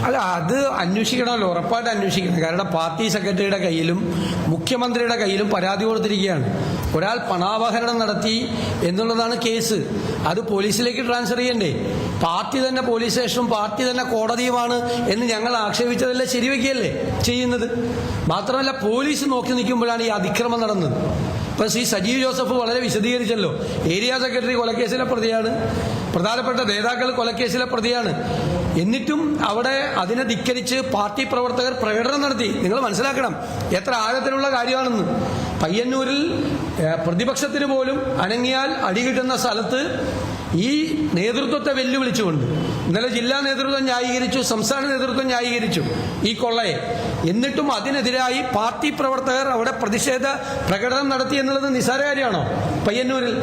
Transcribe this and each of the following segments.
അല്ല, അത് അന്വേഷിക്കണമല്ലോ, ഉറപ്പായിട്ട് അന്വേഷിക്കണം. കാരണം പാർട്ടി സെക്രട്ടറിയുടെ കയ്യിലും മുഖ്യമന്ത്രിയുടെ കയ്യിലും പരാതി കൊടുത്തിരിക്കുകയാണ്. ഒരാൾ പണാപഹരണം നടത്തി എന്നുള്ളതാണ് കേസ്. അത് പോലീസിലേക്ക് ട്രാൻസ്ഫർ ചെയ്യണ്ടേ? പാർട്ടി തന്നെ പോലീസ് സ്റ്റേഷനും പാർട്ടി തന്നെ കോടതിയുമാണ് എന്ന് ഞങ്ങൾ ആക്ഷേപിച്ചതെല്ലാം ശരിവെക്കുകയല്ലേ ചെയ്യുന്നത്. മാത്രമല്ല, പോലീസ് നോക്കി നിൽക്കുമ്പോഴാണ് ഈ അതിക്രമം നടന്നത്. ഇപ്പം ശ്രീ സജീവ് ജോസഫ് വളരെ വിശദീകരിച്ചല്ലോ. ഏരിയ സെക്രട്ടറി കൊലക്കേസിലെ പ്രതിയാണ്, പ്രധാനപ്പെട്ട നേതാക്കൾ കൊലക്കേസിലെ പ്രതിയാണ്. എന്നിട്ടും അവിടെ അതിനെ ധിക്കരിച്ച് പാർട്ടി പ്രവർത്തകർ പ്രകടനം നടത്തി. നിങ്ങൾ മനസ്സിലാക്കണം എത്ര ആഴത്തിലുള്ള കാര്യമാണെന്ന്. പയ്യന്നൂരിൽ പ്രതിപക്ഷത്തിന് പോലും അനങ്ങിയാൽ അടികിട്ടുന്ന സ്ഥലത്ത് ഈ നേതൃത്വത്തെ വെല്ലുവിളിച്ചുകൊണ്ട് ഇന്നലെ ജില്ലാ നേതൃത്വം ന്യായീകരിച്ചു, സംസ്ഥാന നേതൃത്വം ന്യായീകരിച്ചു ഈ കൊള്ളയെ. എന്നിട്ടും അതിനെതിരായി പാർട്ടി പ്രവർത്തകർ അവിടെ പ്രതിഷേധ പ്രകടനം നടത്തി എന്നുള്ളത് നിസ്സാര കാര്യമാണോ? പയ്യന്നൂരിൽ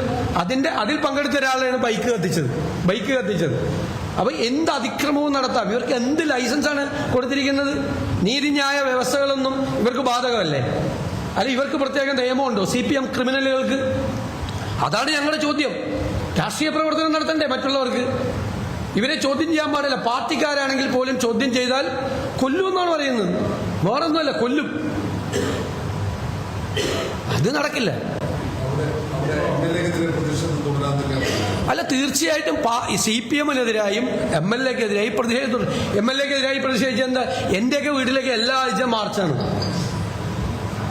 അതിൽ പങ്കെടുത്ത ഒരാളാണ് ബൈക്ക് കത്തിച്ചത്. അപ്പൊ എന്ത് അതിക്രമവും നടത്താം. ഇവർക്ക് എന്ത് ലൈസൻസാണ് കൊടുത്തിരിക്കുന്നത്? നീതിന്യായ വ്യവസ്ഥകളൊന്നും ഇവർക്ക് ബാധകമല്ലേ? അല്ല, ഇവർക്ക് പ്രത്യേക നിയമമുണ്ടോ CPM ക്രിമിനലുകൾക്ക്? അതാണ് ഞങ്ങളുടെ ചോദ്യം. രാഷ്ട്രീയ പ്രവർത്തനം നടത്തണ്ടേ മറ്റുള്ളവർക്ക്? ഇവരെ ചോദ്യം ചെയ്യാൻ പാടില്ല. പാർട്ടിക്കാരാണെങ്കിൽ പോലും ചോദ്യം ചെയ്താൽ കൊല്ലും എന്നാണ് പറയുന്നത്. വേറൊന്നുമല്ല, കൊല്ലും. അത് നടക്കില്ല. അല്ല, തീർച്ചയായിട്ടും CPM-നെതിരായും MLA-ക്കെതിരായി പ്രതിഷേധിച്ചു. MLA-ക്കെതിരായി പ്രതിഷേധിച്ച എന്താ? എന്റെയൊക്കെ വീട്ടിലേക്ക് എല്ലാ ആഴ്ച മാർച്ചാണ്.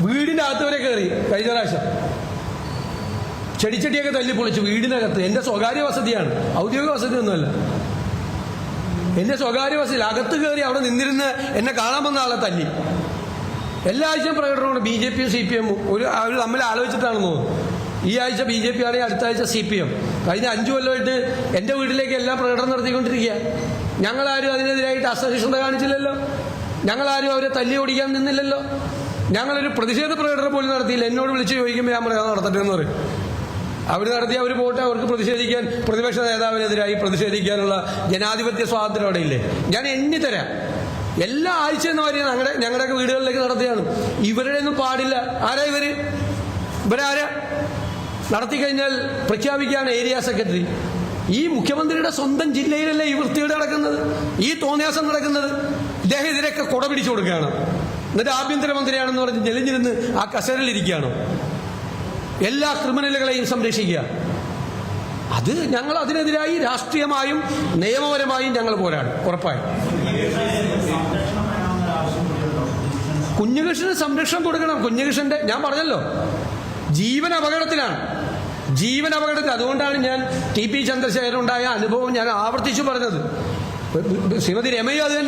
വീടിന്റെ അകത്ത് വരെ കയറി കഴിഞ്ഞ പ്രാവശ്യം. ചെടിച്ചട്ടിയൊക്കെ തല്ലി പൊളിച്ചു വീടിനകത്ത്. എന്റെ സ്വകാര്യ വസതിയാണ്, ഔദ്യോഗിക വസതിയൊന്നുമല്ല. എന്റെ സ്വകാര്യ വസതി അകത്ത് കയറി അവിടെ നിന്നിരുന്ന് എന്നെ കാണാൻ വന്ന ആളെ തല്ലി. എല്ലാ ആഴ്ചയും പ്രകടനമാണ് BJP-യും CPM-ഉം. അവർ തമ്മിൽ ആലോചിച്ചിട്ടാണെന്ന് തോന്നുന്നു. ഈ ആഴ്ച BJP ആണെങ്കിൽ അടുത്ത ആഴ്ച CPM. കഴിഞ്ഞ 5 കൊല്ലമായിട്ട് എന്റെ വീട്ടിലേക്ക് എല്ലാം പ്രകടനം നടത്തിക്കൊണ്ടിരിക്കുക. ഞങ്ങളാരും അതിനെതിരായിട്ട് അസഹിഷ്ണുത കാണിച്ചില്ലല്ലോ. ഞങ്ങളാരും അവരെ തല്ലി ഓടിക്കാൻ നിന്നില്ലല്ലോ. ഞങ്ങളൊരു പ്രതിഷേധ പ്രകടനം പോലും നടത്തിയില്ല. എന്നോട് വിളിച്ച് ചോദിക്കുമ്പോൾ ഞാൻ പറയാം നടത്തട്ടെ എന്ന് പറയും. അവർ നടത്തി, അവർ പോട്ടെ. അവർക്ക് പ്രതിഷേധിക്കാൻ, പ്രതിപക്ഷ നേതാവിനെതിരായി പ്രതിഷേധിക്കാനുള്ള ജനാധിപത്യ സ്വാതന്ത്ര്യം അവിടെ ഇല്ലേ? ഞാൻ എണ്ണിത്തരാം. എല്ലാ ആഴ്ചയെന്ന് പറയുന്നത് ഞങ്ങളുടെയൊക്കെ വീടുകളിലേക്ക് നടത്തിയാണ്. ഇവരുടെ ഒന്നും പാടില്ല. ആരാ ഇവരാരാ? നടത്തിക്കഴിഞ്ഞാൽ പ്രഖ്യാപിക്കുകയാണ് ഏരിയ സെക്രട്ടറി. ഈ മുഖ്യമന്ത്രിയുടെ സ്വന്തം ജില്ലയിലല്ലേ ഈ വൃത്തികേട് നടക്കുന്നത്, ഈ തോന്നിയാസം നടക്കുന്നത്? ഇദ്ദേഹം ഇതിനൊക്കെ കുട പിടിച്ചു കൊടുക്കുകയാണ്. എന്നിട്ട് ആഭ്യന്തരമന്ത്രിയാണെന്ന് പറഞ്ഞ് ഞെളിഞ്ഞിരുന്ന് ആ കസേരയിലിരിക്കുകയാണോ? എല്ലാ ക്രിമിനലുകളെയും സംരക്ഷിക്കുക. അത് ഞങ്ങൾ അതിനെതിരായി രാഷ്ട്രീയമായും നിയമപരമായും ഞങ്ങൾ പോരാടും ഉറപ്പായും. കുഞ്ഞുകൃഷ്ണന് സംരക്ഷണം കൊടുക്കണം. കുഞ്ഞുകൃഷ്ണന്റെ ഞാൻ പറഞ്ഞല്ലോ, ജീവൻ അപകടത്തിലാണ്. അതുകൊണ്ടാണ് ഞാൻ TP ചന്ദ്രശേഖരനുണ്ടായ അനുഭവം ഞാൻ ആവർത്തിച്ചു പറഞ്ഞത്. ശ്രീമതി രമയും അത് തന്നെ